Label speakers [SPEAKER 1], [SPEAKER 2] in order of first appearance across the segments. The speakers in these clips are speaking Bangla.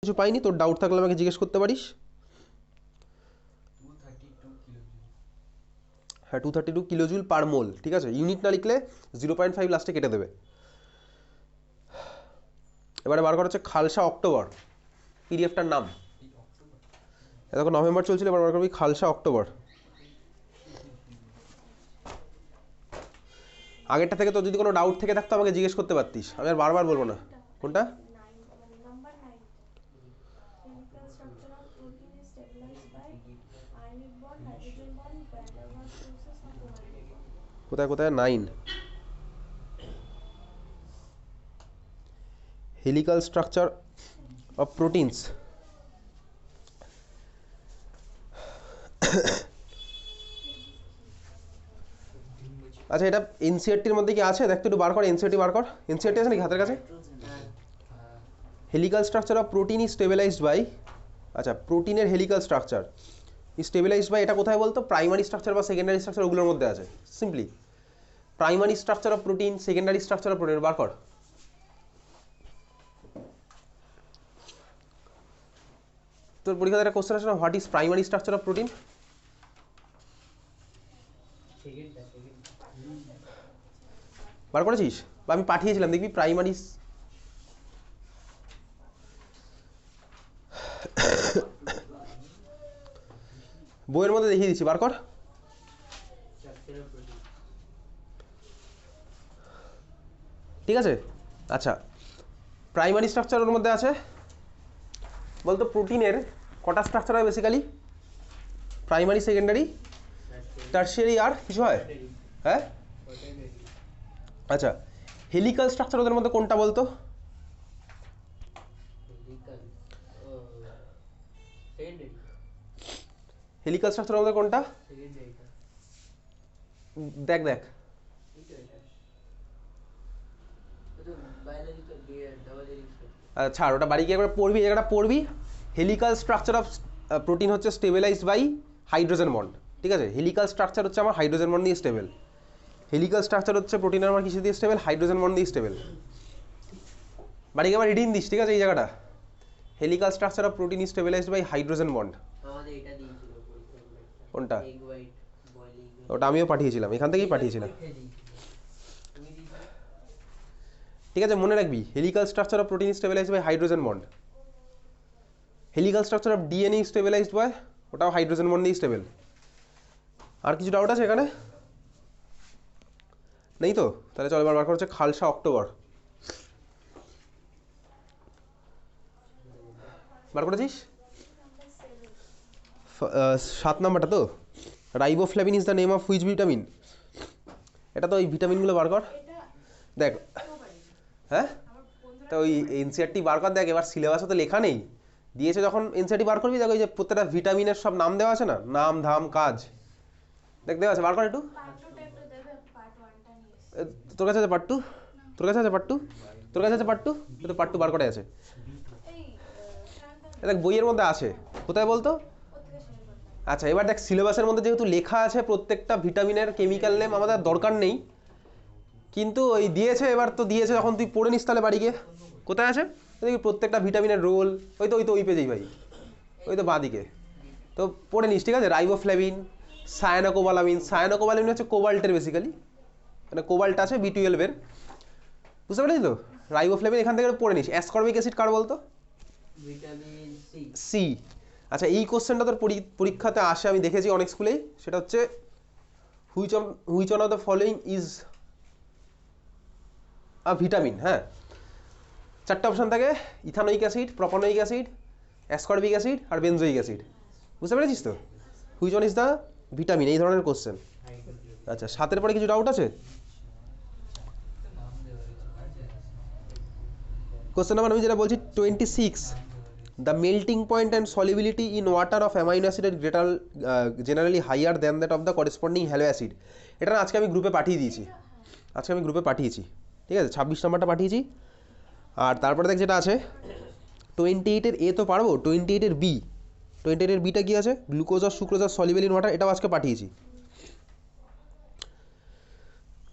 [SPEAKER 1] কিছু পাইনি, তোর ডাউট থাকলে আমাকে জিজ্ঞেস করতে পারিস। হ্যাঁ 232 কিলোজুল পার মোল, ঠিক আছে। ইউনিট না লিখলে 0.5 লাস্টে কেটে দেবে। এবারে বার করা হচ্ছে খালসা অক্টোবর, পিডিএফটার নাম। দেখো নভেম্বর চলছিল, এবার বার করবি খালসা অক্টোবর। আগেরটা থেকে তোর যদি কোনো ডাউট থেকে থাকতো আমাকে জিজ্ঞেস করতে পারতিস, আমি আর বারবার বলবো না। কোনটা? কোথায় কোথায় 9? Helical structure of proteins. আচ্ছা এটা এনসিআরটির মধ্যে কি আছে দেখ তো, একটু বার কর, এনসিআরটি বার কর। এনসিআরটি আছে নাকি হাতের কাছে? Helical structure of protein is stabilised by, আচ্ছা প্রোটিনের helical structure is stabilised by, এটা কোথায় বলতো? প্রাইমারি স্ট্রাকচার বা সেকেন্ডারি স্ট্রাকচার ওগুলোর মধ্যে আছে। Simply primary structure of protein, secondary structure of protein বার কর। তোর পরীক্ষাতে একটা কোশ্চেন আছে না, what is primary structure of protein? বার করেছিস বা আমি পাঠিয়েছিলাম দেখবি প্রাইমারি। বইয়ের মধ্যে দেখিয়ে দিচ্ছি, বার কর। ঠিক আছে আচ্ছা, প্রাইমারি স্ট্রাকচার ওর মধ্যে আছে। বলতো প্রোটিনের কটা স্ট্রাকচার হয় বেসিক্যালি? প্রাইমারি, সেকেন্ডারি, টারশিয়ারি, আর কিছু হয়? হ্যাঁ আচ্ছা, হেলিক্যাল স্ট্রাকচার ওদের মধ্যে কোনটা বলতো? হেলিক্যাল স্ট্রাকচার মধ্যে কোনটা? দেখ দেখ ছাড় ওটা, বাড়ি গিয়ে একবার পড়বি, এই জায়গাটা পড়বি। হেলিক্যাল স্ট্রাকচার অফ প্রোটিন হচ্ছে স্টেবিলাইজড বাই হাইড্রোজেন বন্ড, ঠিক আছে। হেলিক্যাল স্ট্রাকচার হচ্ছে আমার হাইড্রোজেন বন্ড দিয়ে স্টেবল। হেলিক্যাল স্ট্রাকচার হচ্ছে প্রোটিনের আমার কিছু দিয়ে স্টেবল? হাইড্রোজেন বন্ড দিয়ে স্টেবল। বাড়ি গিয়ে আবার রিডিং দিস, ঠিক আছে, এই জায়গাটা। Helical structure of protein is stabilised by hydrogen bond. কোনটা? ওটা আমিও পাঠিয়েছিলাম, এখান থেকেই পাঠিয়েছিলাম। ঠিক আছে মনে রাখবি, helical structure of protein stabilised by hydrogen bond. Helical structure of DNA stabilised by, ওটাও হাইড্রোজেন বন্ড দিয়ে স্টেবল। আর কিছু ডাউট আছে এখানে? নেই তো? তাহলে চল এবার বার করা হচ্ছে খালসা অক্টোবর। বার করেছিস? 7 নাম্বারটা তো, riboflavin is the name of which vitamin? এটা তো ওই ভিটামিনগুলো বার কর। দেখ হ্যাঁ, তা ওই এনসিআরটি বার কর, দেখ এবার সিলেবাসে তো লেখা নেই, দিয়েছে যখন এনসিআরটি বার করবি, দেখ ওই যে প্রত্যেকটা ভিটামিনের সব নাম দেওয়া আছে না, নাম ধাম কাজ, দেখ দেওয়া আছে, বার কর একটু। তোর কাছে আছে পার্ট টু? তোর কাছে আছে পার্ট টু? তোর কাছে আছে পার্ট টু? তো পার্ট টু বার করে আছে, দেখ বইয়ের মধ্যে আছে। কোথায় বলতো? আচ্ছা এবার দেখ সিলেবাসের মধ্যে যেহেতু লেখা আছে প্রত্যেকটা ভিটামিনের কেমিক্যাল নেম, আমাদের দরকার নেই, কিন্তু ওই দিয়েছে, এবার তো দিয়েছে যখন তুই পড়ে নিস তাহলে বাড়ি গিয়ে। কোথায় আছে দেখবি প্রত্যেকটা ভিটামিনের রোল, ওই পেজেই ভাই, ওই তো বাঁদিকে, তো পড়ে নিস, ঠিক আছে। রাইবোফ্ল্যাভিন, সায়ানোকোবালামিন, সায়ানোকোবালামিন হচ্ছে কোবাল্টের বেসিক্যালি, মানে কোবাল্ট আছে B12-এর, বুঝতে পারলি তো। রাইবোফ্ল্যাভিন এখান থেকে পড়ে নিস। অ্যাসকর্বিক অ্যাসিড কার বলতো? সি। আচ্ছা এই কোশ্চেনটা তোর পরীক্ষাতে আসে, আমি দেখেছি অনেক স্কুলেই, সেটা হচ্ছে which one of the following is a vitamin. হ্যাঁ, চারটে অপশন থাকে, ethanoic acid, propanoic acid, ascorbic acid আর বেনজোইক অ্যাসিড, বুঝতে পেরেছিস তো। Which one is the vitamin, এই ধরনের কোশ্চেন। আচ্ছা 7-এর পরে কিছু ডাউট আছে? কোশ্চেন নাম্বার আমি যেটা বলছি 26, the melting point and solubility in water of amino acid greater generally higher than that of the corresponding halo acid. এটা আজকে আমি গ্রুপে পাঠিয়ে দিয়েছি, ঠিক আছে। 26 নাম্বারটা পাঠিয়েছি। আর তারপরে দেখ যেটা আছে 28-এর এ তো পারবো, 28-এর বি, 28-এর বিটা কি আছে? গ্লুকোজ আর sucrose are soluble in water, এটাও আজকে পাঠিয়েছি।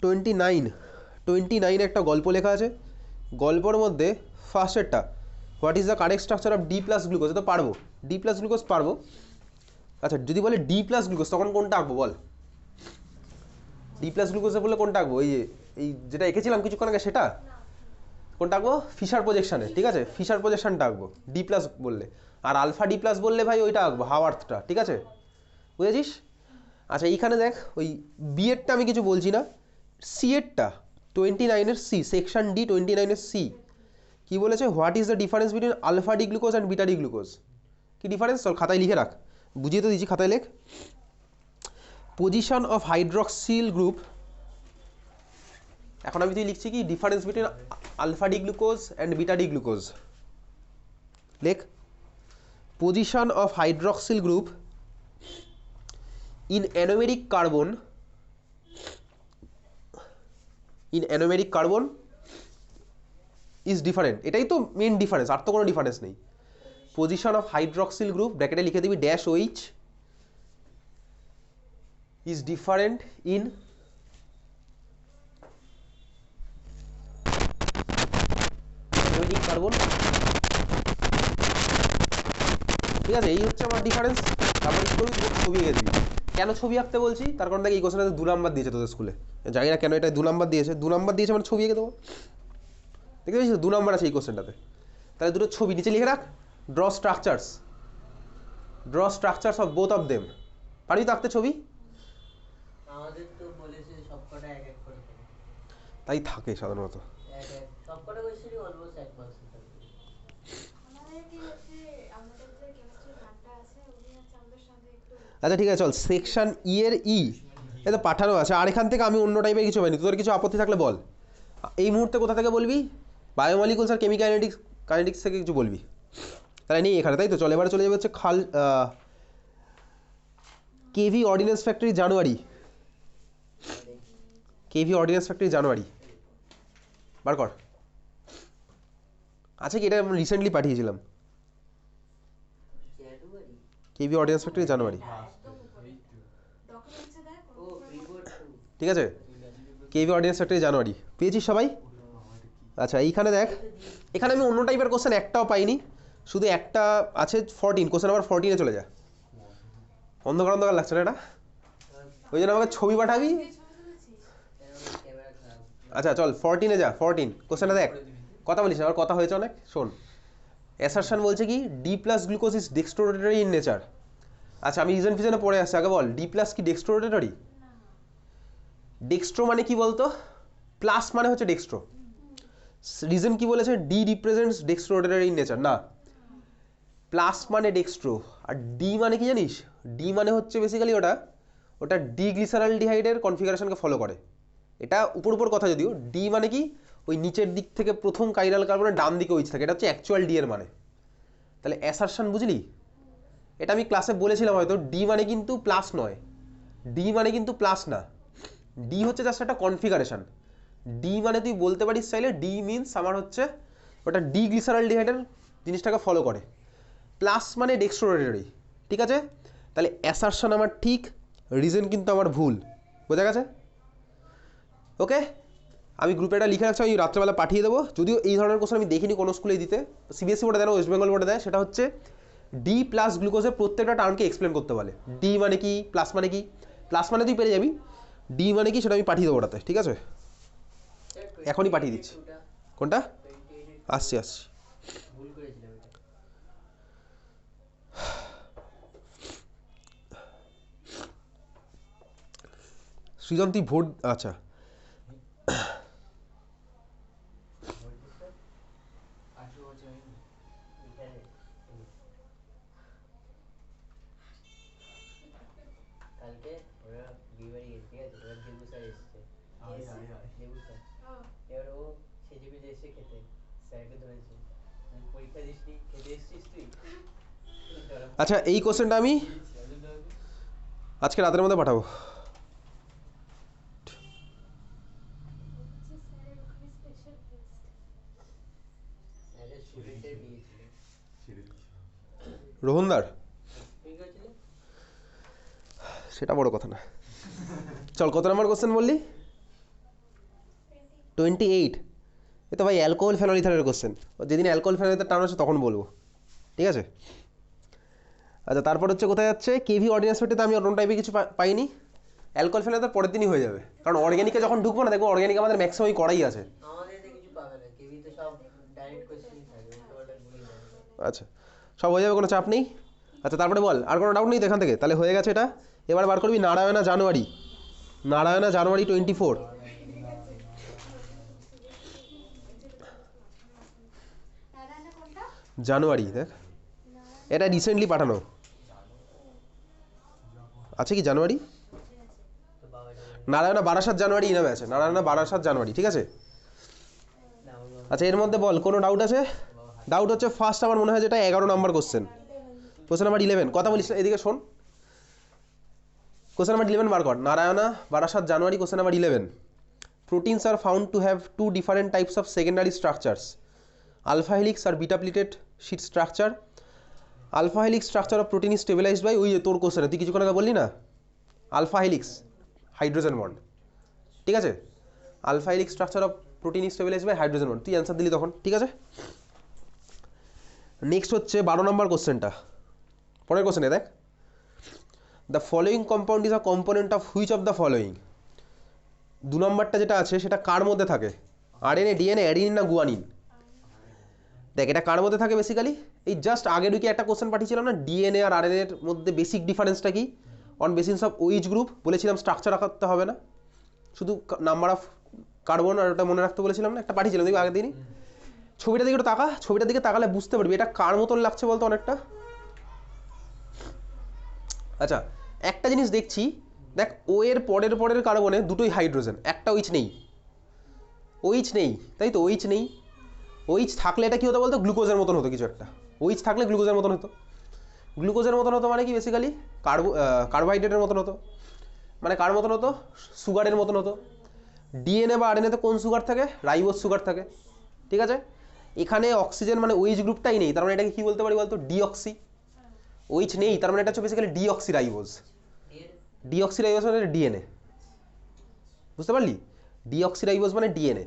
[SPEAKER 1] 29 একটা গল্প লেখা আছে, গল্পের মধ্যে ফার্স্টেরটা what is the correct structure of D plus glucose? তো পারবো, ডি প্লাস গ্লুকোজ পারবো। আচ্ছা যদি বলে ডি প্লাস গ্লুকোজ তখন কোনটা আঁকবো বল? ডি প্লাস গ্লুকোজে বললে কোনটা আঁকবো? এই যেটা এঁকেছিলাম কিছুক্ষণ আগে সেটা? কোনটা আঁকবো? ফিশার প্রজেকশানে, ঠিক আছে, ফিশার প্রজেকশনটা আঁকবো ডি প্লাস বললে। আর আলফা ডি প্লাস বললে ভাই ওইটা আঁকবো হাওয়ার্থটা, ঠিক আছে, বুঝেছিস? আচ্ছা এইখানে দেখ ওই বি এরটা আমি কিছু বলছি না, সি এরটা 29-এর সি, সেকশন ডি 29-এর সি কি বলেছে? What is the difference between alpha D glucose and beta D glucose? কি ডিফারেন্স? চল খাতায় লিখে রাখ, বুঝিয়ে তো দিচ্ছি, খাতায় লেখ। পজিশন অফ হাইড্রক্সিল গ্রুপ, এখন আমি তুই লিখছি কি difference between alpha D glucose and beta D glucose. লেখ position of hydroxyl group in anomeric carbon, in anomeric carbon is different. এটাই তো মেন ডিফারেন্স, আর তো কোনো ডিফারেন্স নেই। পজিশন অফ হাইড্রক্সিল গ্রুপ ব্র্যাকেটে লিখে দিবি dash O H is different in anomeric carbon, ঠিক আছে, এই হচ্ছে আমার ডিফারেন্স। তারপরে কি করবি? ছবি এঁকে দিবি। কেন ছবি আঁকতে বলছি? তার কারণ দেখ এই কোশ্চেনটাতে 2 নাম্বার দিয়েছে তোদের স্কুলে, জানি না কেন এটা 2 নাম্বার দিয়েছে, 2 নাম্বার দিয়েছে মানে ছবি এঁকে দেবো, দেখতে পেয়েছিস? 2 নাম্বার আছে এই কোশ্চেনটাতে, তাহলে দুটো ছবি নিচে লিখে রাখ। Draw structures, draw structures of both of them. পারবি তো আঁকতে ছবি?
[SPEAKER 2] আমাদের তো বলেছে সবকটা এক এক করে দেবে।
[SPEAKER 1] তাই থাকে সাধারণত।
[SPEAKER 2] এক এক সবকটা কোশ্চেনই অলমোস্ট এক মার্কস থাকে।
[SPEAKER 3] আমাদের কি হচ্ছে আমাদের যে কেমিস্ট্রি ম্যামটা আছে উনি হচ্ছে আমাদের সঙ্গে একটু
[SPEAKER 1] আচ্ছা ঠিক আছে চল, সেকশন ই এর ই এটা পাঠানো আছে, আর এখান থেকে আমি অন্য টাইপের কিছু পাইনি, তোদের কিছু আপত্তি থাকলে বল। এই মুহূর্তে কোথা থেকে বলবি? বায়োমলিকুলস আর কেমিকাইনেটিক্স, কাইনেটিক্স থেকে কিছু বলবি, তাহলে নেই এখানে, তাই তো? চল এবারে চলে যাবে হচ্ছে কেভি অর্ডিন্যান্স ফ্যাক্টরি জানুয়ারি, কেভি অর্ডিন্যান্স ফ্যাক্টরি জানুয়ারি বার কর। আছে কি? এটা আমি রিসেন্টলি পাঠিয়েছিলাম,
[SPEAKER 2] জানুয়ারি
[SPEAKER 1] কেভি অর্ডিন্যান্স ফ্যাক্টরি জানুয়ারি,
[SPEAKER 3] একদম উপরে ডকুমেন্টসে দেয়
[SPEAKER 2] ও রিপোর্ট টু
[SPEAKER 1] ঠিক আছে, কেভি অর্ডিন্যান্স ফ্যাক্টরি জানুয়ারি। পেয়েছিস সবাই? আচ্ছা এইখানে দেখ, এখানে আমি অন্য টাইপের কোশ্চেন একটাও পাইনি, শুধু একটা আছে 14, কোশ্চেন নাম্বার 14-এ চলে যা। অন্ধকার অন্ধকার লাগছে না এটা? ওই জন্য আমাকে ছবি পাঠাবি।
[SPEAKER 2] ক্যামেরা খারাপ।
[SPEAKER 1] আচ্ছা চল 14-এ যা, 14 কোশ্চেনটা দেখ। কথা বলিস না, আবার কথা হয়েছে অনেক, শোন। অ্যাসারশন বলছে কি D plus glucose is dextrorotatory in nature. আচ্ছা আমি রিজন ফিজনে পড়ে আসছি, আগে বল ডি প্লাস কি ডেক্সট্রোরেটরি? ডেক্সট্রো মানে কি বলতো? প্লাস মানে হচ্ছে ডেক্সট্রো। রিজন কি বলেছে? ডি রিপ্রেজেন্টস ডেক্সট্রোরেটরি ইন নেচার, না প্লাস মানে ডেক্সট্রো। আর ডি মানে কি জানিস? ডি মানে হচ্ছে বেসিক্যালি ওটা ওটা ডিগ্লিসারালডিহাইডের কনফিগারেশনকে ফলো করে। এটা উপর উপর কথা যদিও, ডি মানে কি ওই নিচের দিক থেকে প্রথম কাইরাল কার্বনের ডান দিকে ওইচ থাকে, এটা হচ্ছে অ্যাকচুয়াল ডি এর মানে। তাহলে অ্যাসারশন বুঝলি? এটা আমি ক্লাসে বলেছিলাম হয়তো, ডি মানে কিন্তু প্লাস নয়, ডি মানে কিন্তু প্লাস না, ডি হচ্ছে জাস্ট একটা কনফিগারেশন। ডি মানে তুই বলতে পারিস চাইলে ডি মিনস আমার হচ্ছে ওটা ডিগ্লিসারালডিহাইডের জিনিসটাকে ফলো করে, প্লাস মানে ডেক্সট্রোরেটরি, ঠিক আছে? তাহলে অ্যাসারশন আমার ঠিক, রিজন কিন্তু আমার ভুল, বোঝা গেছে? ওকে, আমি গ্রুপে এটা লিখে রাখছি, আমি রাত্রেবেলা পাঠিয়ে দেবো। যদিও এই ধরনের কোশ্চেন আমি দেখিনি কোনো স্কুলেই দিতে, সিবিএসসি বোর্ডে দেয় না, ওয়েস্ট বেঙ্গল বোর্ডে দেয়। সেটা হচ্ছে ডি প্লাস গ্লুকোজের প্রত্যেকটা টার্মকে এক্সপ্লেন করতে বলে। ডি মানে কি, প্লাস মানে কি, প্লাস মানে তুই পেরে যাবি, ডি মানে কি সেটা আমি পাঠিয়ে দেবো ওটাতে, ঠিক আছে? এখনই পাঠিয়ে দিচ্ছি। কোনটা? আসছি আসছি।
[SPEAKER 2] ভুল করেছিলাম এটা।
[SPEAKER 1] সৃজন তুই ভোট, আচ্ছা
[SPEAKER 2] কালকে ওরা বিয়ে বাড়ি গেছে, ঠিক আছে? এবার দেবু স্যার এসছে, দেবু স্যার। এবার ও সেজে গুজে এসে খেতে, স্যারকে ধরেছে, তুই পরীক্ষা দিসনি, খেতে এসছিস তুই?
[SPEAKER 1] আচ্ছা এই কোশ্চেনটা আমি আজকে রাতের মধ্যে পাঠাবো।
[SPEAKER 3] হচ্ছে স্যারের ওখানে স্পেশাল গেস্ট
[SPEAKER 2] স্যারের স্টুডেন্টের বিয়ে ছিল।
[SPEAKER 1] রোহনদার?
[SPEAKER 2] তুই করেছিলি?
[SPEAKER 1] সেটা বড় কথা না। চল কত নাম্বার কোশ্চেন বললি? 28। এ তো ভাই অ্যালকোহল ফেনলিথারের কোশ্চেন, যেদিন অ্যালকোহল ফেনলিথার টার্ম আছে তখন বলবো, ঠিক আছে। আচ্ছা তারপর হচ্ছে কোথায় যাচ্ছে, কেভি অর্ডিন্যান্স পেটে আমি অন্য টাইপে কিছু পাইনি, অ্যালকোহল ফেনলিথার পরের দিনই হয়ে যাবে, কারণ অর্গ্যানিকে যখন ঢুকবো না দেখবো অর্গ্যানিক আমাদের ম্যাক্সিমামই করাই আছে।
[SPEAKER 2] আমাদের এতে কিছু পাবে না, কেভিতে সব ডাইরেক্ট কোশ্চেনই থাকবে, উল্টোপাল্টা গুলিয়ে দেবে।
[SPEAKER 1] আচ্ছা সব হয়ে যাবে, কোনো চাপ নেই। আচ্ছা তারপরে বল, আর কোনো ডাউট নেই তো এখান থেকে, তাহলে হয়ে গেছে এটা। এবার বার করবি নারায়ণা জানুয়ারি, নারায়ণা জানুয়ারি 24
[SPEAKER 3] নারায়ণা কোনটা?
[SPEAKER 1] জানুয়ারি, দেখ এটা রিসেন্টলি পাঠানো আছে কি জানুয়ারি,
[SPEAKER 2] তো বাবা এটা
[SPEAKER 1] নারায়ণা বারাসাত জানুয়ারি ইনামে আছে, নারায়ণা বারাসাত জানুয়ারি, ঠিক আছে। আচ্ছা এর মধ্যে বল কোনো ডাউট আছে? ডাউট হচ্ছে ফার্স্ট আমার মনে হয় যেটা 11 নম্বর কোশ্চেন, কোশ্চেন নাম্বার 11, কথা বলিস না, এদিকে শোন, কোশ্চেন নাম্বার 11 বার কর, নারায়ণা বারাসাত জানুয়ারি, question number 11, proteins are found to have two different types of secondary structures, alpha helix or beta pleated sheet structure. Alpha helix structure of protein is stabilized by, ওই যে তোর কোশ্চেনে তুই কিছুক্ষণ আগে বললি না, আলফা হেলিক্স হাইড্রোজেন বন্ড, ঠিক আছে, alpha helix structure of protein is stabilised by hydrogen bond, তুই অ্যান্সার দিলি তখন, ঠিক আছে। নেক্সট হচ্ছে 12 নম্বর কোশ্চেনটা, পরের কোশ্চেনে দেখ, the following compound is a component of which of the following, 2 নম্বরটা যেটা আছে সেটা কার মধ্যে থাকে, আরএনএ, ডিএনএ, অ্যাডিনিন না গুয়ানিন। দেখ এটা কার মধ্যে থাকে বেসিক্যালি, এই জাস্ট আগের উইকে একটা কোশ্চেন পাঠিয়েছিলাম না, ডিএনএ আর আরএনএ এর মধ্যে বেসিক ডিফারেন্সটা কি, on basis of OH group, বলেছিলাম স্ট্রাকচার রাখতে হবে না, শুধু নাম্বার অফ কার্বন আর ওটা মনে রাখতে বলেছিলাম না, একটা পাঠিয়েছিলাম দেখবি আগের দিনই। ছবিটা দিকে একটু তাকা, ছবিটার দিকে তাকালে বুঝতে পারবি এটা কার মতন লাগছে বলতো অনেকটা। আচ্ছা একটা জিনিস দেখছি, দেখ ও এর পরের পরের কার্বনে দুটোই হাইড্রোজেন, একটা ওইচ নেই, ওইচ নেই, তাই তো ওইচ নেই, ওইচ থাকলে এটা কি হতো বলতো, গ্লুকোজের মতন হতো কিছু একটা, ওইচ থাকলে গ্লুকোজের মতন হতো, গ্লুকোজের মতন হতো মানে কি বেসিক্যালি কার্বোহাইড্রেটের মতন হতো, মানে কার মতন হতো, সুগারের মতন হতো। ডিএনএ বা আরএনএতে কোন সুগার থাকে, রাইবোজ সুগার থাকে, ঠিক আছে। এখানে অক্সিজেন মানে ওইচ গ্রুপটাই নেই, তার মানে এটাকে কি বলতে পারি বলতো, ডিঅক্সি, ওইচ নেই তার মানে এটা হচ্ছে basically deoxy ribose, deoxy ribose মানে ডিএনএ, বুঝতে পারলি, ডিঅক্সি রাইবোজ মানে ডিএনএ।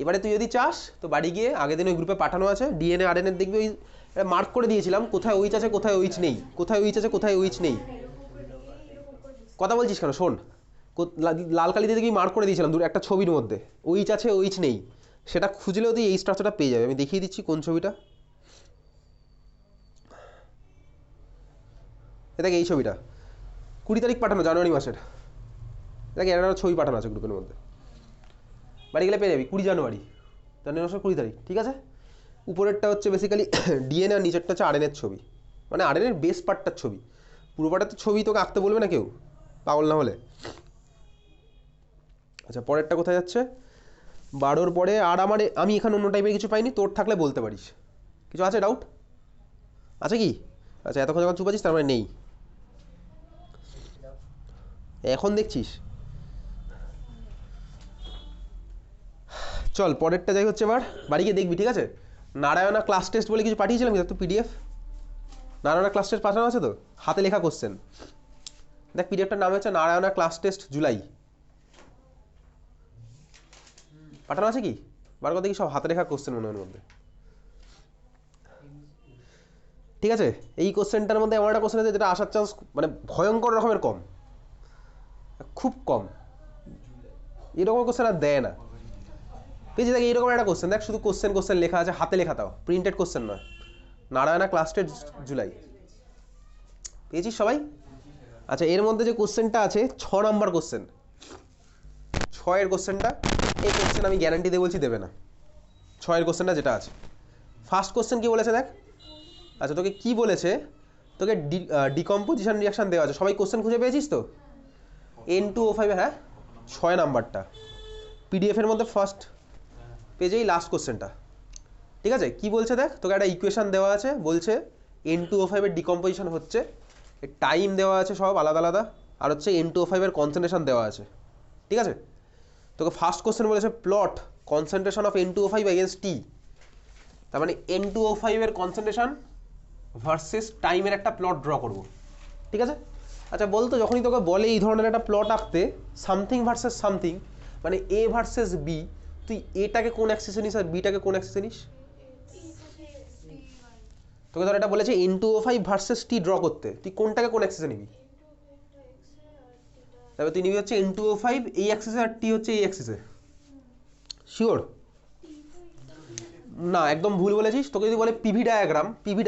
[SPEAKER 1] এবারে তুই যদি চাস তো বাড়ি গিয়ে আগের দিন ওই গ্রুপে পাঠানো আছে ডিএনএ আরএনএ, দেখবি ওই মার্ক করে দিয়েছিলাম কোথায় ওইচ আছে কোথায় ওইচ নেই, কোথায় ওইচ আছে কোথায় ওইচ নেই। কথা বলছিস কেন, শোন, লাল কালি দিয়ে দেখবি মার্ক করে দিয়েছিলাম একটা ছবির মধ্যে, ওইচ আছে ওইচ নেই, সেটা খুঁজলেও তুই এই স্ট্রাকচারটা পেয়ে যাবে। আমি দেখিয়ে দিচ্ছি কোন ছবিটা, দেখ এই ছবিটা 20 তারিখ পাঠানো জানুয়ারি মাসের, দেখ এর একটা ছবি পাঠানো আছে গ্রুপের মধ্যে, বাড়ি গেলে পেয়ে যাবি, 20 জানুয়ারি 20 তারিখ, ঠিক আছে। উপরেরটা হচ্ছে বেসিক্যালি ডিএনএ আর নিচেরটা হচ্ছে আরএনএর ছবি, মানে আরএনএর বেস পার্টটার ছবি, পুরো পার্টের ছবি তোকে আঁকতে বলবে না কেউ, পাগল না হলে। আচ্ছা পরেরটা কোথায় যাচ্ছে, 12 পরে, আর আমি এখানে অন্য টাইপের কিছু পাইনি, তোর থাকলে বলতে পারিস, কিছু আছে ডাউট আছে কি? আচ্ছা এতক্ষণ যখন চুপ আছিস তার মানে নেই, এখন দেখছিস। চল পরেরটা যাই হচ্ছে, এবার বাড়ি গিয়ে দেখবি, ঠিক আছে। নারায়ণা ক্লাস টেস্ট বলে কিছু পাঠিয়েছিলাম কি, তো পিডিএফ নারায়ণা ক্লাস টেস্ট পাঠানো আছে তো, হাতে লেখা কোশ্চেন, দেখ পিডিএফটার নাম হচ্ছে নারায়ণা ক্লাস টেস্ট জুলাই, পাঠানো আছে কি, বার করে দেখি, সব হাতে লেখা কোশ্চেন মনে হয় মধ্যে, ঠিক আছে। এই কোশ্চেনটার মধ্যে এমন একটা কোশ্চেন আছে যেটা আসার চান্স মানে ভয়ঙ্কর রকমের কম, খুব কম, এরকম কোশ্চেন আর দেয় না। পেয়েছি দেখ এইরকম একটা কোশ্চেন, দেখ শুধু কোশ্চেন লেখা আছে, হাতে লেখা, তাও প্রিন্টেড কোশ্চেন নয়, নারায়ণা ক্লাস টেস্ট জুলাই, পেয়েছিস সবাই? আচ্ছা এর মধ্যে যে কোশ্চেনটা আছে 6 নাম্বার কোশ্চেন, 6 কোশ্চেনটা, এই কোশ্চেন আমি গ্যারান্টি দিয়ে বলছি দেবে না, 6 কোশ্চেনটা যেটা আছে। ফার্স্ট কোশ্চেন কি বলেছে দেখ, আচ্ছা তোকে কি বলেছে, তোকে ডিকম্পোজিশন রিয়াকশন দেওয়া আছে, সবাই কোশ্চেন খুঁজে পেয়েছিস তো, N2O5, হ্যাঁ 6 নাম্বারটা পিডিএফের মধ্যে ফার্স্ট পেজেই লাস্ট কোশ্চেনটা, ঠিক আছে। কি বলছে দেখ, তোকে একটা ইকুয়েশন দেওয়া আছে, বলছে N2O5 এর ডিকম্পোজিশন হচ্ছে, টাইম দেওয়া আছে সব আলাদা আলাদা, আর হচ্ছে N2O5 এর কনসেন্ট্রেশন দেওয়া আছে, ঠিক আছে। তোকে ফার্স্ট কোশ্চেন বলেছে plot concentration of N2O5 against T, তার মানে N2O5 এর কনসেন্ট্রেশন ভার্সেস টাইমের একটা প্লট ড্র করব, ঠিক আছে। আচ্ছা বলতো যখনই তোকে বলে এই ধরনের একটা প্লট আঁকতে, সামথিং ভার্সেস সামথিং, মানে এ ভার্সেস বি, তুই এটাকে কোন অ্যাক্সিসে নিস আর বিটাকে কোন অ্যাক্সিসে নিস? তোকে ধর এটা বলেছে N2O5 ভার্সেস টি ড্র করতে, তুই কোনটাকে কোন অ্যাক্সিসে নিবি? তবে তুই নিবি হচ্ছে N2O5 এই অ্যাক্সিসে আর টি হচ্ছে এই অ্যাক্সিসে। শিওর? না, একদম ভুল বলেছিস। তোকে যদি বলে পিভি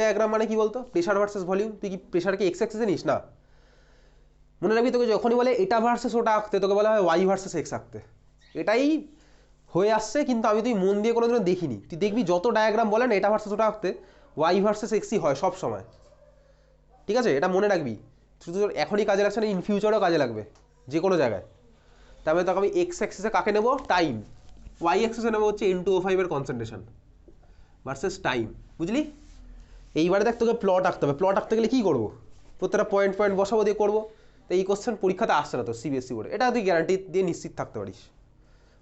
[SPEAKER 1] ডায়াগ্রাম মানে কি বলতো? Pressure versus volume. তুই কি প্রেসারকে এক্স অ্যাক্সিসে নিস? না, মনে রাখবি তোকে যখনই বলে এটা ভার্সেস ওটা আঁকতে, তোকে বলা হয় ওয়াই ভার্সেস এক্স আঁকতে। এটাই হয়ে আসছে, কিন্তু আমি তুই মন দিয়ে কোনোদিনও দেখিনি। তুই দেখবি যত ডায়াগ্রাম বলে না এটা ভার্সেস ওটা আঁকতে ওয়াই ভার্সেস এক্সই হয় সব সময়। ঠিক আছে, এটা মনে রাখবি। শুধু তোর এখনই কাজে লাগছে না, ইন ফিউচারেও কাজে লাগবে যে কোনো জায়গায়। তারপরে তোকে আমি এক্স অ্যাক্সিসে কাকে নেবো? টাইম। ওয়াই অ্যাক্সিসে নেবো হচ্ছে N2O5 এর কনসেন্ট্রেশন ভার্সেস টাইম। বুঝলি? এইবারে দেখ তোকে প্লট আঁকতে হবে। প্লট আঁকতে গেলে কী করবো? প্রত্যেকটা পয়েন্ট বসাবো, দিয়ে করবো। তো এই কোশ্চেন পরীক্ষাতে আসছে না তোর সিবিএসসি বোর্ডে, এটা তুই গ্যারান্টি দিয়ে নিশ্চিত থাকতে পারিস।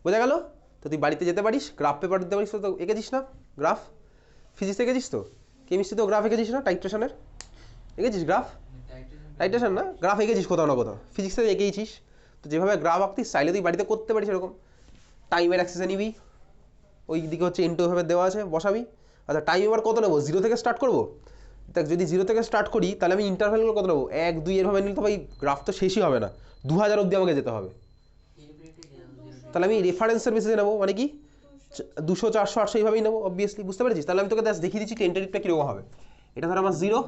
[SPEAKER 1] বোঝা গেল? তো তুই বাড়িতে যেতে পারিস, গ্রাফ পেপার দিতে পারিস। তো এঁকেছিস না গ্রাফ? ফিজিক্স এঁকেছিস তো? কেমিস্ট্রিতেও গ্রাফ এঁকেছিস না? টাইট্রেশনের এঁকেছিস গ্রাফ? টাইট্রেশন না, গ্রাফ এঁকেছিস কোথাও না কোথাও, ফিজিক্সে এঁকেইছিস। তো যেভাবে গ্রাফ আঁকতিস চাইলে তুই বাড়িতে করতে পারিস এরকম। টাইমের অ্যাক্সিসে নিবি, ওই দিকে হচ্ছে N2O5 দেওয়া আছে, বসাবি। আচ্ছা, টাইম এবার কত নেবো? 0 থেকে স্টার্ট করবো। দেখ, যদি 0 থেকে স্টার্ট করি তাহলে আমি ইন্টারভ্যালগুলো কত নেবো? 1, 2 এরভাবে নিলে তো ভাই গ্রাফ তো শেষই হবে না, 2000 অবধি আমাকে যেতে হবে। তাহলে আমি রেফারেন্সের বেসিসে নেবো, মানে কি 200, 400, 800 এইভাবেই নেবো অবভিয়াসলি। বুঝতে পেরেছিস? তাহলে আমি তোকে দেখিয়ে দিচ্ছি টেন্টেটিভটা কীরকম হবে। এটা ধর আমার 0,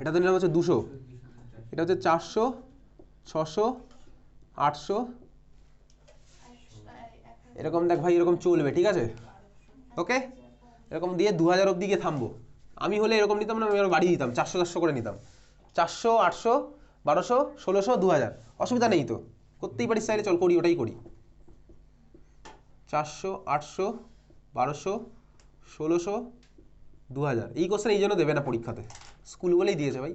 [SPEAKER 1] এটা তো নিলাম হচ্ছে 200, এটা হচ্ছে 400, 600, 800, এরকম। দেখ ভাই এরকম চলবে, ঠিক আছে? ওকে, এরকম দিয়ে 2000 অবধি গিয়ে থামবো। আমি হলে এরকম নিতাম না, আমি আরো বাড়িয়ে দিতাম, 400, 400 করে নিতাম। 400, 800, 1200, 1600, 2000। অসুবিধা নেই তো, করতেই পারিস চাইলে, চল করি, ওটাই করি। 400, 800, 1200, 1600, 2000। এই কোশ্চেন এই জন্য দেবে না পরীক্ষাতে, স্কুল বলেই দিয়েছে ভাই।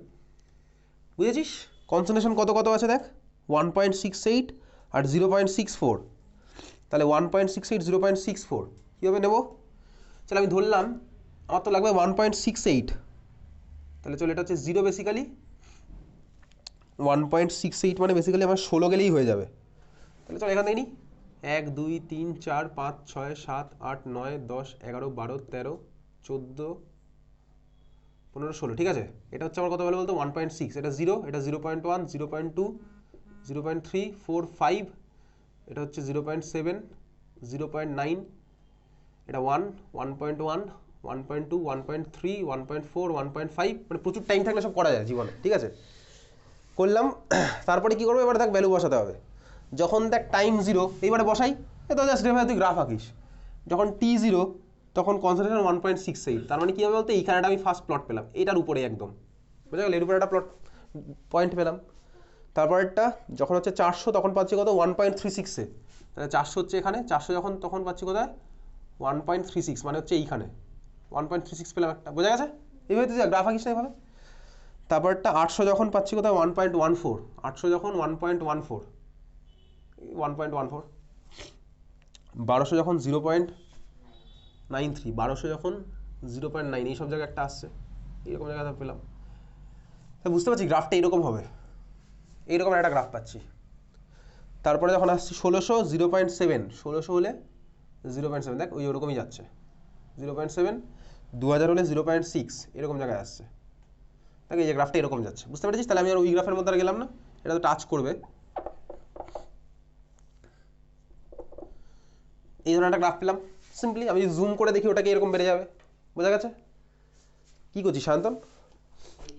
[SPEAKER 1] বুঝেছিস? কনসেন্ট্রেশন কত কত আছে দেখ, 1.68 আর 0.64। তাহলে 1.68, 0.64 কীভাবে নেব? চল আমি ধরলাম আমার তো লাগবে 1.68, তাহলে চল এটা হচ্ছে 0 বেসিক্যালি। 1.68 মানে বেসিক্যালি আমার 16 গেলেই হয়ে যাবে। তাহলে চল এখান থেকে নিই, 1, 2, 3, 4, 5, 6, 7, 8, 9, 10, 11, 12, 13, 14, 15, 16। ঠিক আছে, এটা হচ্ছে আমার কত বলে বলতো? 1.6। এটা 0, এটা 0.1, 0.2, 0.3, 4, 5, এটা হচ্ছে 0.7, 0.9, এটা 1, 1.1, 1.2, 1.3, 1.4, 1.5। মানে প্রচুর টাইম থাকলে সব করা যায় জীবনে। ঠিক আছে, করলাম। তারপরে কি করবো? এবার দেখ ভ্যালু বসাতে হবে। যখন দেখ টাইম 0, এইবারে বসাই, এ তো জাস্ট তুই গ্রাফ আঁকিস। যখন t0 তখন কনসেন্ট্রেশন 1.68। তার মানে কী হবে বলতে? এইখানেটা আমি ফার্স্ট প্লট পেলাম, এটার উপরে একদম, বুঝা গেল? এর উপরে একটা প্লট পয়েন্ট পেলাম। তারপরেরটা যখন হচ্ছে 400 তখন পাচ্ছি কত? 1.36-এ। তাহলে 400 হচ্ছে এখানে, 400 যখন তখন পাচ্ছি কোথায়? 1.36, মানে হচ্ছে এইখানে 1.36 পেলাম একটা। বোঝা গেছে? এইভাবে তুই গ্রাফ আঁকিস না এইভাবে। তারপরটা 800 যখন পাচ্ছি কোথায়? 1.14। 800 যখন 1.14, 1.14। 1200 যখন 0.93, 1200 যখন 0.9, এইসব জায়গায় একটা আসছে, এইরকম জায়গাতে পেলাম। তা বুঝতে পারছি গ্রাফটা এইরকম হবে, এইরকম একটা গ্রাফ পাচ্ছি। তারপরে যখন আসছি 1600, 0.7, 1600 হলে 0.7, দেখ ওই ওরকমই যাচ্ছে, 0.7, 2000 হলে 0.6, এরকম জায়গায় আসছে। দেখ এই যে গ্রাফটা এরকম যাচ্ছে, বুঝতে পেরেছিস? তাহলে আমি আর ওই গ্রাফের মধ্যে আর গেলাম না, এটা তো টাচ করবে। এই ধরনের একটা গ্রাফ পেলাম সিম্পলি। আমি জুম করে দেখি ওটাকে এরকম বেড়ে যাবে। বোঝা গেছে? কী করছিস শান্তন?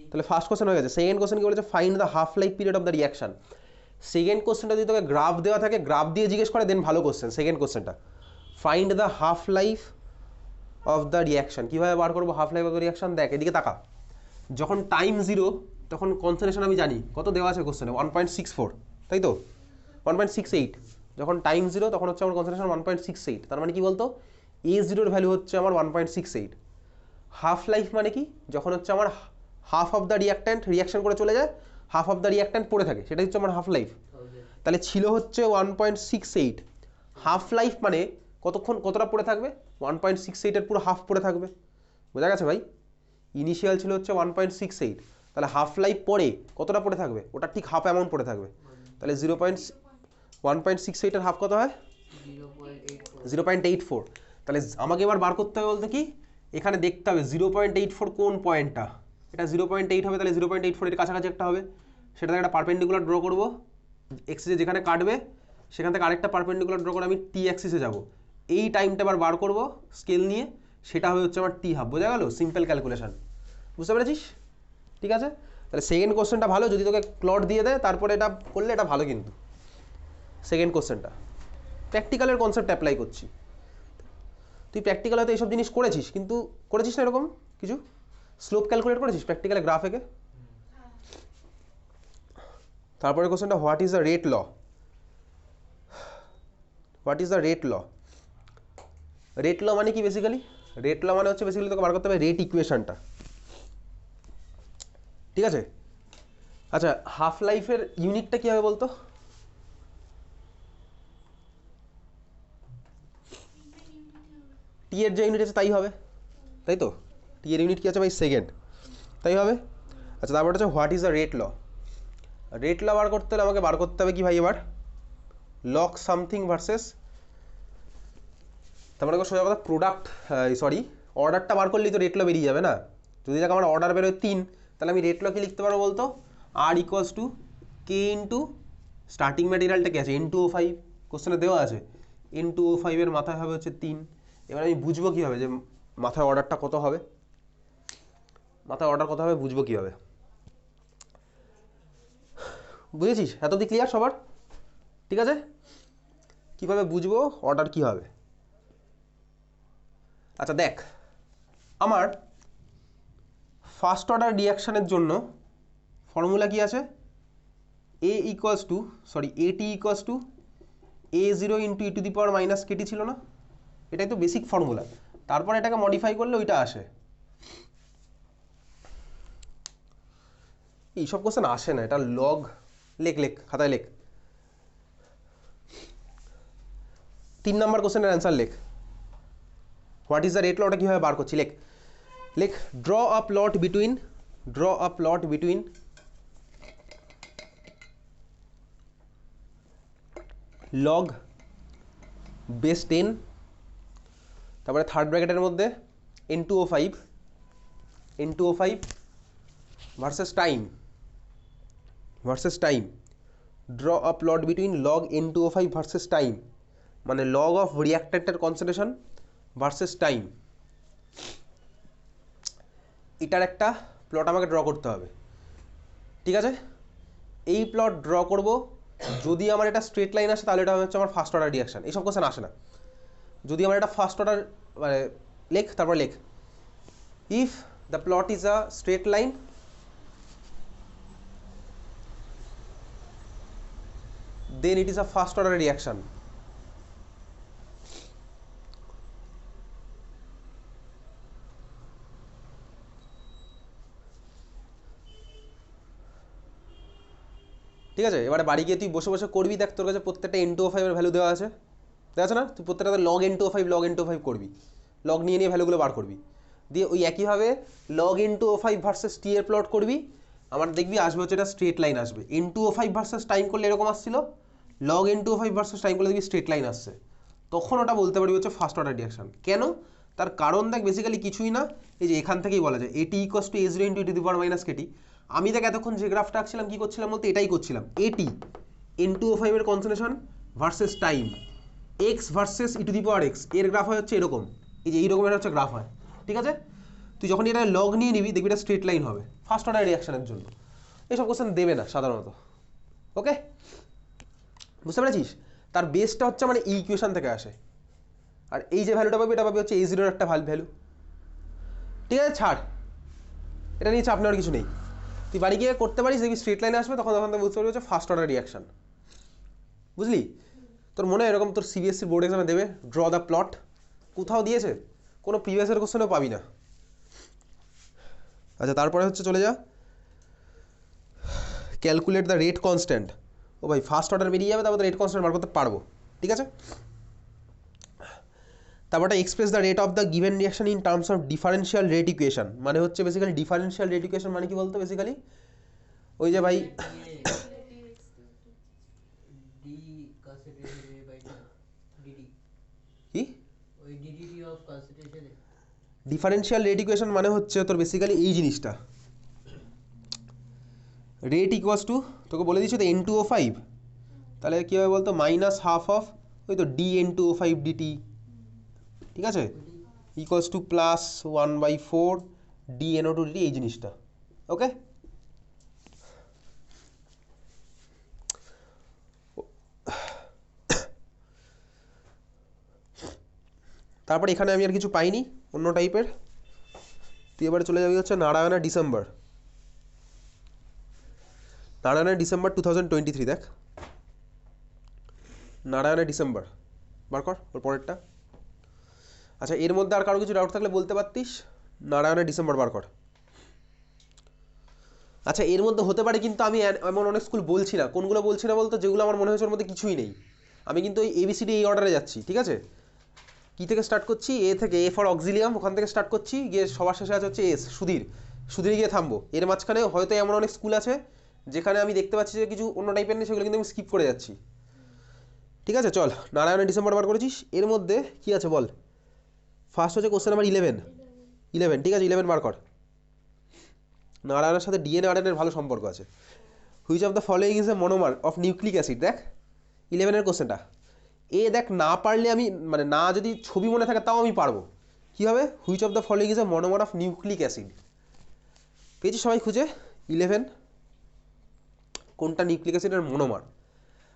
[SPEAKER 1] তাহলে ফার্স্ট কোশ্চেন হয়ে গেছে। সেকেন্ড কোশ্চেন কি বলেছে? Find the half life period of the reaction. Second কোশ্চেনটা যদি তোকে গ্রাফ দেওয়া থাকে, গ্রাফ দিয়ে জিজ্ঞেস করে, দেন ভালো কোশ্চেন। সেকেন্ড কোশ্চেনটা find the half life of the reaction. কীভাবে বার করবো half life of the reaction? দেখ এদিকে তাকা। যখন টাইম 0 তখন কনসেন্ট্রেশন আমি জানি কত দেওয়া আছে কোশ্চেনে, 1.64, তাই তো? 1.68। যখন টাইম 0 তখন হচ্ছে আমার কনসেন্ট্রেশন 1.68। তার মানে কি বলতো? A0 ভ্যালু হচ্ছে আমার 1.68। হাফ লাইফ মানে কি? যখন হচ্ছে আমার half of the reactant reaction করে চলে যায়, হাফ অফ দ্য রিয়াক্ট্যান্ট পড়ে থাকে, সেটা হচ্ছে আমার হাফ লাইফ। তাহলে ছিল হচ্ছে 1.68। হাফ লাইফ মানে কতক্ষণ, কতটা পড়ে থাকবে? 1.68-এর পুরো হাফ পড়ে থাকবে। বোঝা গেছে ভাই? ইনিশিয়াল ছিল হচ্ছে 1.68, তাহলে হাফ লাইফ পরে কতটা পড়ে থাকবে? ওটা ঠিক হাফ অ্যামাউন্ট পড়ে থাকবে। তাহলে 1.68-এর হাফ কত হয়? 0.84, তাহলে আমাকে এবার বার করতে হবে বলতে কি, এখানে দেখতে হবে 0.84 কোন পয়েন্টটা, এটা 0.8 হবে, তাহলে 0.84 এর কাছাকাছি একটা হবে, সেটাতে একটা পারপেন্ডিকুলার ড্র করবো, এক্সিসে যেখানে কাটবে সেখান থেকে আরেকটা পারপেন্ডিকুলার ড্র করে আমি টি অ্যাক্সিসে যাব, এই টাইমটা আবার বার করবো স্কেল নিয়ে, সেটা হবে হচ্ছে আমার টি হাফ। বোঝা গেল? সিম্পল ক্যালকুলেশন, বুঝতে পেরেছিস? ঠিক আছে, তাহলে সেকেন্ড কোশ্চেনটা ভালো, যদি তোকে প্লট দিয়ে দেয় তারপরে এটা করলে এটা ভালো, কিন্তু সেকেন্ড কোশ্চেনটা প্র্যাকটিক্যালের কনসেপ্ট অ্যাপ্লাই করছি। তুই প্র্যাকটিক্যাল হয়তো এইসব জিনিস করেছিস, কিন্তু করেছিস না এরকম কিছু স্লোপ ক্যালকুলেট করেছিস প্র্যাকটিক্যালে গ্রাফ এঁকে? তারপরে কোশ্চেনটা, what is the rate law? What is the rate law? Rate law মানে কি বেসিক্যালি? রেট ল মানে হচ্ছে বেসিক্যালি তোকে বার করতে হবে রেট ইকুয়েশনটা, ঠিক আছে? আচ্ছা, হাফ লাইফের ইউনিটটা কি হবে বলতো? টি এর যে ইউনিট আছে তাই হবে, তাই তো? টি এর ইউনিট কি আছে ভাই? সেকেন্ড, তাই হবে। আচ্ছা, তারপর হচ্ছে what is the rate law? Rate law বার করতে হলে আমাকে বার করতে হবে কি ভাই এবার? লক সামথিং ভার্সেস, তার মানে সোজা কথা প্রোডাক্ট, সরি অর্ডারটা বার করলেই তো রেট ল বেরিয়ে যাবে না? যদি দেখ আমার অর্ডার বেরোয় 3, তাহলে আমি রেট ল কি লিখতে পারবো বলতো? R equals to k into starting ম্যাটেরিয়ালটা কি আছে? N2O5 কোশ্চেনে দেওয়া আছে, N2O5 এর মাথায় হবে হচ্ছে 3। এবার আমি বুঝবো কীভাবে যে মাথায় অর্ডারটা কত হবে, মাথায় অর্ডার কত হবে বুঝবো কীভাবে? বুঝেছিস? এত অব্দি ক্লিয়ার সবার? ঠিক আছে, কীভাবে বুঝবো অর্ডার কী হবে? আচ্ছা দেখ, আমার ফার্স্ট অর্ডার রিয়াকশানের জন্য ফর্মুলা কি আছে? A equals to, sorry A t equals to A0 into e to the power minus k t ছিল না? এটাই তো বেসিক ফর্মুলা, তারপর এটাকে মডিফাই করলে ওইটা আসে। এইসব কোশ্চেন আসে না, এটা লগ, লেখ লেখ খাতায় লেখ। 3 নম্বর কোশ্চেনের অ্যান্সার লেখ, what is the rate law, ওটা কীভাবে বার করছি লেখ। লেখ, draw a plot between log base 10, তারপরে থার্ড ব্র্যাকেটের মধ্যে N2O5 versus time, draw a plot between log N2O5 versus time, মানে লগ অফ রিয়াক্ট্যান্টের কনসেন্ট্রেশন ভার্সেস টাইম, এটার একটা প্লট আমাকে ড্র করতে হবে, ঠিক আছে? এই প্লট ড্র করব, যদি আমার এটা স্ট্রেট লাইন আসে তাহলে এটা হচ্ছে আমার ফার্স্ট অর্ডার রিয়াকশন, এইসব কোশ্চেন আসে না। যদি আমার এটা ফার্স্ট অর্ডার, মানে লেখ, তারপর লেখ, if the plot is a straight line then it is a first order reaction. ঠিক আছে, এবারে বাড়ি গিয়ে তুই বসে বসে করবি, দেখ তোর কাছে প্রত্যেকটা N2O5 এর ভ্যালু দেওয়া আছে, দেখা আছে না? তুই প্রত্যেকটা লগ N2O5 করবি, লগ নিয়ে ভ্যালুগুলো বার করবি, দিয়ে ওই একইভাবে লগ N2O5 ভার্সেস টি এর প্লট করবি, আমার দেখবি আসবে হচ্ছে এটা স্ট্রেট লাইন আসবে। N2O5 ভার্সেস টাইম করলে এরকম আসছিল, লগ N2O5 ভার্সেস টাইম করলে দেখবি স্ট্রেট লাইন আসছে, তখন ওটা বলতে পারবি হচ্ছে ফার্স্ট অর্ডার রিয়াকশন। কেন? তার কারণ দেখ বেসিক্যালি কিছুই না, এই যে এখান থেকেই বলা যায় A t equals to A0 into e to the power minus k t. আমি দেখ এতক্ষণ যে গ্রাফটা আঁকছিলাম কী করছিলাম বলতে এটাই করছিলাম, এটি N2O5 এর concentration versus time, x versus E to the power x, এর গ্রাফ হয় হচ্ছে এরকম, এই যে এইরকমের হচ্ছে গ্রাফ হয়, ঠিক আছে? তুই যখন এটা লগ নিয়ে নিবি দেখবি এটা স্ট্রেট লাইন হবে ফার্স্ট অর্ডার রিয়াকশনের জন্য। এইসব কোশ্চেন দেবে না সাধারণত, ওকে? বুঝতে পেরেছিস? তার বেসটা হচ্ছে মানে এই ইকুয়েশন থেকে আসে, আর এই যে ভ্যালুটা পাবি এটা পাবি হচ্ছে A0 এর একটা ভ্যালু, ঠিক আছে? ছাড়, এটা নিয়ে চাপ নেওয়ার কিছু নেই, তুই বাড়ি গিয়ে করতে পারিস, দেখবি স্ট্রেট লাইনে আসবে, তখন বুঝতে পারবি হচ্ছে ফার্স্ট অর্ডার রিয়াকশন, বুঝলি? তোর মনে হয় এরকম তোর সিবিএসসি বোর্ড এক্সামে দেবে ড্র দ্য প্লট, কোথাও দিয়েছে? কোনো প্রিভিয়াস ইয়ার কোশ্চেনও পাবি না। আচ্ছা, তারপরে হচ্ছে চলে যা, ক্যালকুলেট দ্য রেট কনস্ট্যান্ট। ও ভাই ফার্স্ট অর্ডার বেরিয়ে যাবে, তারপর রেট কনস্ট্যান্ট বার করতে পারবো, ঠিক আছে? তারপরে express the rate of the given reaction in terms of differential rate equation, মানে হচ্ছে বেসিক্যালি ডিফারেন্সিয়াল রেট ইকুয়েশন মানে কি বলতো বেসিক্যালি? ওই যে ভাই
[SPEAKER 2] D cos A by dt,
[SPEAKER 1] কি ডিফারেন্সিয়াল রেট ইকুয়েশন মানে হচ্ছে তোর বেসিক্যালি এই জিনিসটা, রেট ইকুয়ালস টু, তোকে বলে দিচ্ছি তো N2O5, তাহলে কী হবে বলতো, মাইনাস হাফ অফ ওই তো dN2O5 dt, ঠিক আছে, equals to plus 1/4 dNO2 dt, এই জিনিসটা। ওকে, তারপর এখানে আমি আর কিছু পাইনি অন্য টাইপের। তুই এবারে চলে যাবি হচ্ছে নারায়ণা ডিসেম্বর, নারায়ণা ডিসেম্বর 2023, দেখ নারায়ণা ডিসেম্বর বার কর ওর পরেরটা। আচ্ছা, এর মধ্যে আর কারো কিছু ডাউট থাকলে বলতে পারতিস, নারায়ণা ডিসেম্বর বার কর। আচ্ছা, এর মধ্যে হতে পারে কিন্তু আমি এমন অনেক স্কুল বলছি না, কোনগুলো বলছি না বলতো, যেগুলো আমার মনে হয়েছে ওর মধ্যে কিছুই নেই। আমি কিন্তু ওই ABCD এই অর্ডারে যাচ্ছি, ঠিক আছে, কী থেকে স্টার্ট করছি, এ থেকে, এ ফর অক্সিলিয়াম, ওখান থেকে স্টার্ট করছি, গিয়ে সবার শেষে আছে হচ্ছে এস, সুধীর, সুধীরে গিয়ে থামবো। এর মাঝখানে হয়তো এমন অনেক স্কুল আছে যেখানে আমি দেখতে পাচ্ছি যে কিছু অন্য টাইপের নেই, সেগুলো কিন্তু আমি স্কিপ করে যাচ্ছি। ঠিক আছে, চল নারায়ণা ডিসেম্বর বার করেছিস, এর মধ্যে কি আছে বল। ফার্স্ট হচ্ছে কোশ্চেন নাম্বার 11, ঠিক আছে, 11 বার কর। নারায়ণের সাথে DNA-RNA এর ভালো সম্পর্ক আছে। Which of the following is a monomer of nucleic acid, দেখ 11-এর কোশ্চেনটা। দেখ না পারলে আমি, মানে না যদি ছবি মনে থাকে তাও আমি পারবো। কী হবে, which of the following is a monomer of nucleic acid, পেয়েছি সবাই খুঁজে। 11 কোনটা নিউক্লিক অ্যাসিডের মনোমার।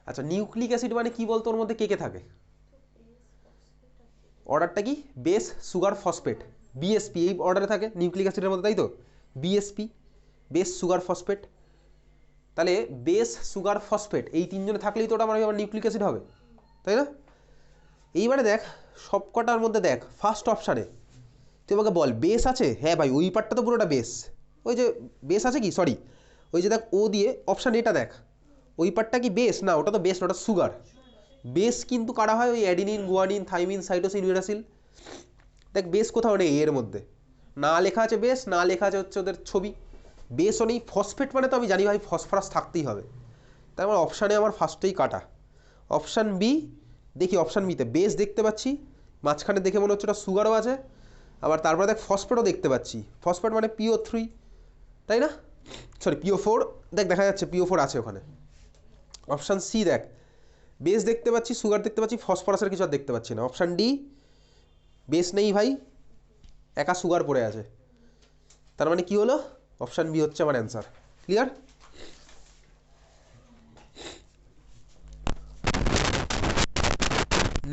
[SPEAKER 1] আচ্ছা, নিউক্লিক অ্যাসিড মানে কি বলতো, ওর মধ্যে কে কে থাকে, অর্ডারটা কি, বেস সুগার ফসফেট, BSP এই অর্ডারে থাকে নিউক্লিক অ্যাসিডের মধ্যে, তাই তো, BSP বেস সুগার ফসফেট। তাহলে বেস সুগার ফসফেট এই তিনজনে থাকলেই তো ওটা আমার নিউক্লিক অ্যাসিড হবে, তাই না। এইবারে দেখ সবকটার মধ্যে দেখ ফার্স্ট অপশানে তুই আমাকে বল বেস আছে, হ্যাঁ ভাই ওই পার্টটা তো পুরোটা বেস, ওই যে বেস আছে কি, সরি ওই যে দেখ ও দিয়ে অপশান এটা দেখ, ওই পার্টটা কি বেস, না ওটা তো বেস না, ওটা সুগার। বেস কিন্তু কারা হয়, ওই adenine, guanine, thymine, cytosine, uracil. দেখ বেস কোথাও নেই এর মধ্যে, না লেখা আছে বেস, না লেখা আছে হচ্ছে ওদের ছবি, বেসও নেই। ফসফেট মানে তো আমি জানি ভাই ফসফরাস থাকতেই হবে, তাই আমার অপশানে আমার ফার্স্টেই কাটা। অপশান বি, দেখি অপশান বিতে বেস দেখতে পাচ্ছি, মাঝখানে দেখে মনে হচ্ছে ওটা সুগারও আছে, আবার তারপরে দেখ ফসফেটও দেখতে পাচ্ছি, ফসফেট মানে PO3, তাই না, সরি PO4, দেখ দেখা যাচ্ছে PO4 আছে ওখানে। অপশান সি দেখ বেস দেখতে পাচ্ছি, সুগার দেখতে পাচ্ছি, ফসফরাসের কিছু আর দেখতে পাচ্ছি না। অপশান ডি বেস নেই ভাই, একা সুগার পড়ে আছে, তার মানে কি হলো, অপশান বি হচ্ছে আমার অ্যান্সার। ক্লিয়ার।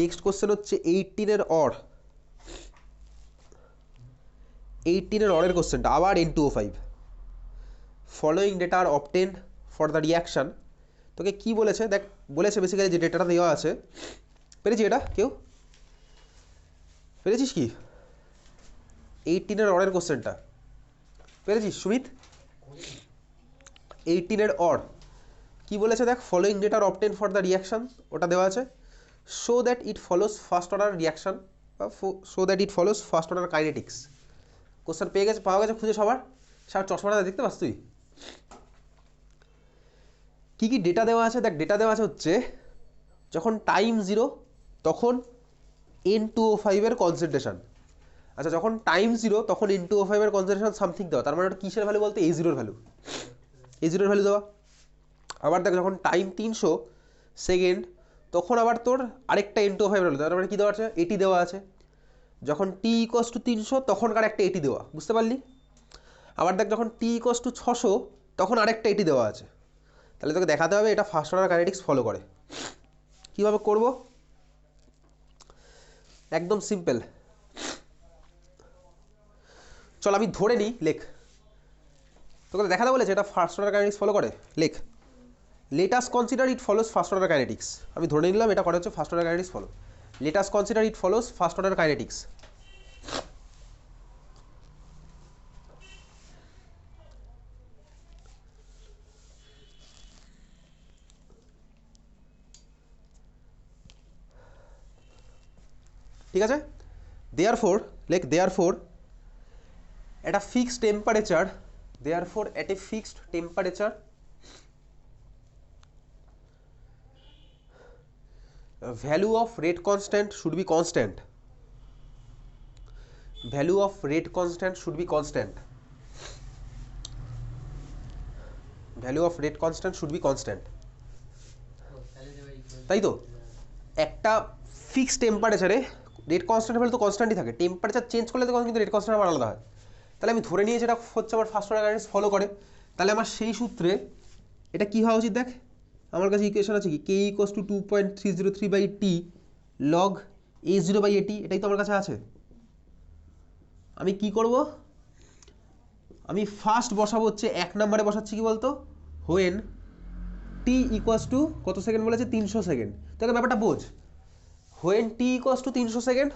[SPEAKER 1] নেক্সট কোশ্চেন হচ্ছে 18-এর অর, 18-এর অরের কোশ্চেনটা আবার N2O5, following data are obtained for the reaction. তোকে কি বলেছে দেখ, বলেছে বেসিক্যালি যে ডেটাটা দেওয়া আছে, পেরেছি এটা কেউ, পেরেছিস কি 18-এর অরের কোশ্চেনটা পেরেছিস সুমিত। 18-এর অর কি বলেছে দেখ, following data are obtained for the reaction, ওটা দেওয়া আছে, show that it follows first order reaction, show that it follows first order kinetics. Question পেয়ে গেছে, পাওয়া গেছে খুঁজে সবার, সবার চশমাটা দেখতে পাস তুই। কী কী ডেটা দেওয়া আছে দেখ, ডেটা দেওয়া আছে হচ্ছে যখন টাইম 0 তখন N2O5-এর কনসেন্ট্রেশন। আচ্ছা, যখন টাইম 0 তখন N2O5-এর কনসেন্ট্রেশন সামথিং দেওয়া, তার মানে ওটা কিসের ভ্যালু বলতে, A0-এর ভ্যালু, A0-এর ভ্যালু দেওয়া। আবার দেখ যখন টাইম 300 সেকেন্ড তখন আবার তোর আরেকটা N2O5-এর ভ্যালু, তার মানে কী দেওয়া আছে, 80 দেওয়া আছে। যখন T=300 তখনকার একটা 80 দেওয়া, বুঝতে পারলি। আবার দেখ যখন T=600 তখন আরেকটা 80 দেওয়া আছে। তাহলে তোকে দেখাতে হবে এটা ফার্স্ট অর্ডার কাইনেটিক্স ফলো করে। কীভাবে করব, একদম সিম্পল, চল আমি ধরে নিই, লেখ, তোকে দেখাতে বলেছে এটা ফার্স্ট অর্ডার কাইনেটিক্স ফলো করে, লেখ let us consider it follows first order kinetics. আমি ধরে নিলাম এটা করে হচ্ছে first order kinetics follow, let us consider it follows first order kinetics. ঠিক আছে, দেয়ারফোর লেখ therefore at a fixed temperature, therefore at a fixed temperature value of rate constant should be constant, value of rate constant should be constant, value of rate constant should be constant,
[SPEAKER 2] তাহলে তো এবার equal
[SPEAKER 1] তাই তো?
[SPEAKER 2] না।
[SPEAKER 1] একটা ফিক্সড টেম্পারেচারে রেট কনস্ট্যান্ট হলে তো কনস্ট্যান্টই থাকে, টেম্পারেচার চেঞ্জ করলে তখন কিন্তু রেট কনস্ট্যান্ট আমার আলাদা হয়। তাহলে আমি ধরে নিয়েছি এটা হচ্ছে আমার ফার্স্ট অর্ডার কাইনেটিক্স ফলো করে, তাহলে আমার সেই সূত্রে এটা কি হওয়া উচিত দেখ, আমার কাছে ইকুয়েশন আছে কি k equals to 2.303 by t log a0 by A t, এটাই তো আমার কাছে আছে। আমি কি করব, আমি ফার্স্ট বসাবো হচ্ছে 1 নম্বরে বসাচ্ছি কি বলতো, হোয়েন টি ইকুয়াস টু কত সেকেন্ড বলেছে 300 সেকেন্ড। তোকে ব্যাপারটা বোঝ, when T equals to 300 second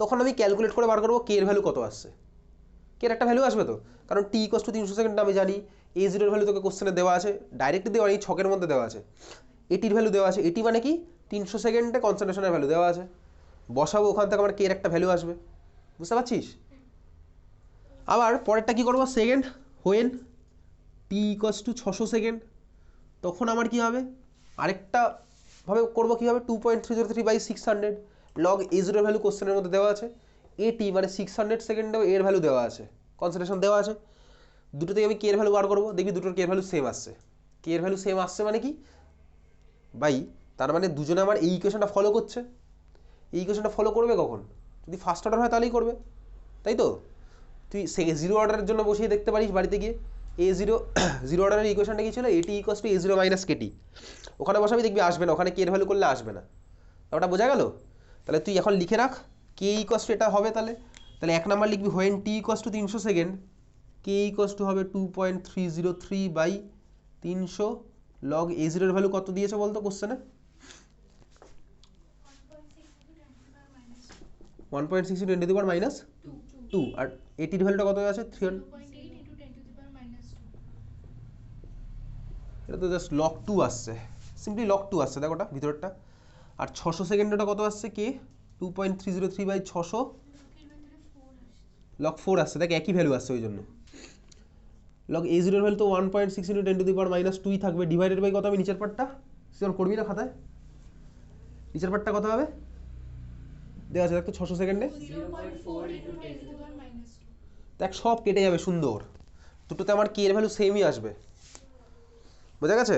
[SPEAKER 1] তখন আমি ক্যালকুলেট করে বার করবো কে এর ভ্যালু কত আসছে, কে এর একটা ভ্যালু আসবে তো, কারণ টি ইকুয়াস টু 300 সেকেন্ড আমি জানি, এ জিরোর ভ্যালু তোকে কোশ্চেনে দেওয়া আছে, ডাইরেক্ট দেওয়া নেই, ছকের মধ্যে দেওয়া আছে, এটির ভ্যালু দেওয়া আছে, এটি মানে কি 300 সেকেন্ডে কনসেন্ট্রেশনের ভ্যালু দেওয়া আছে, বসাবো ওখান থেকে আমার কে এর একটা ভ্যালু আসবে, বুঝতে পারছিস? আবার পরেরটা কি করবো, second when T equals to 600 second, তখন আমার কি হবে, আরেকটা ভাবে করবো কী হবে, 2.303 বাই 600 লগ এ জিরোর ভ্যালু কোশ্চেনের মধ্যে দেওয়া আছে, এটি মানে 600 সেকেন্ডেও এর ভ্যালু দেওয়া আছে, কনসেন্ট্রেশন দেওয়া আছে, দুটো থেকে আমি কে এর ভ্যালু বার করবো, দেখবি দুটোর কে এর ভ্যালু সেম আসছে। কে এর ভ্যালু সেম আসছে মানে কি ভাই, তার মানে দুজনে আমার এই ইকুয়েশনটা ফলো করছে। এই ইকুয়েশনটা ফলো করবে কখন, যদি ফার্স্ট অর্ডার হয় তাহলেই করবে, তাই তো? তুই জিরো অর্ডারের জন্য বসিয়ে দেখতে পারিস বাড়িতে গিয়ে, এ জিরো জিরো অর্ডারের ইকুয়েশনটা কি ছিল, A t equals to a zero minus k t, ওখানে বসাবি দেখবি আসবে না, ওখানে কে এর ভ্যালু করলে আসবে না, ওটা বোঝা গেল? তাহলে তুই এখন লিখে রাখ কে ইকুয়াস টু এটা হবে, তাহলে তাহলে 1 নাম্বার লিখবি when T equals to 300 second, K equals to হবে 2.303 বাই 300 লগ এ জিরোর ভ্যালু কত দিয়েছে বলতো কোশ্চেনে, 1.6 × 10 টু দি পাওয়ার মাইনাস 2, আর এটির ভ্যালুটা কত আছে 300, এটা তো জাস্ট লগ 2 আসছে, সিম্পলি লগ 2 আসছে দেখো ওটা ভিতরটা, আর 600 সেকেন্ডটা কত আসছে কে 2.303 বাই 600 লগ 4 আসছে, দেখ একই ভ্যালু আসছে ওই জন্য। লগ এ জিরোর ভ্যালু তো 1.6 × 10 টু দি পাওয়ার মাইনাস 2 থাকবে, ডিভাইডেড বাই কত হবে নিচের পার্টটা, সিওর করবি না খাতায়, নিচের পার্টটা কত হবে দেওয়া আছে দেখ তো 600 সেকেন্ডে,
[SPEAKER 2] 0.4 into 10 to the power
[SPEAKER 1] দেখ সব কেটে যাবে সুন্দর, দুটোতে আমার কে এর ভ্যালু সেমই আসবে, বোঝা গেছে?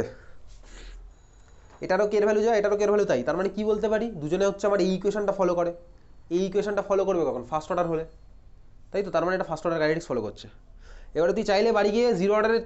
[SPEAKER 1] এটারও কে এর ভ্যালু যায়, এটারও কে এর ভ্যালু তাই, তার মানে কি বলতে পারি, দুজনে হচ্ছে আমার এই ইকুয়েশনটা ফলো করে, এই ইকুয়েশনটা ফলো করবে কখন, ফার্স্ট অর্ডার হলে, তাই তো? তার মানে এটা ফার্স্ট অর্ডার কাইনেটিক্স ফলো করছে। এবারে তুই চাইলে বাড়ি গিয়ে জিরো অর্ডারের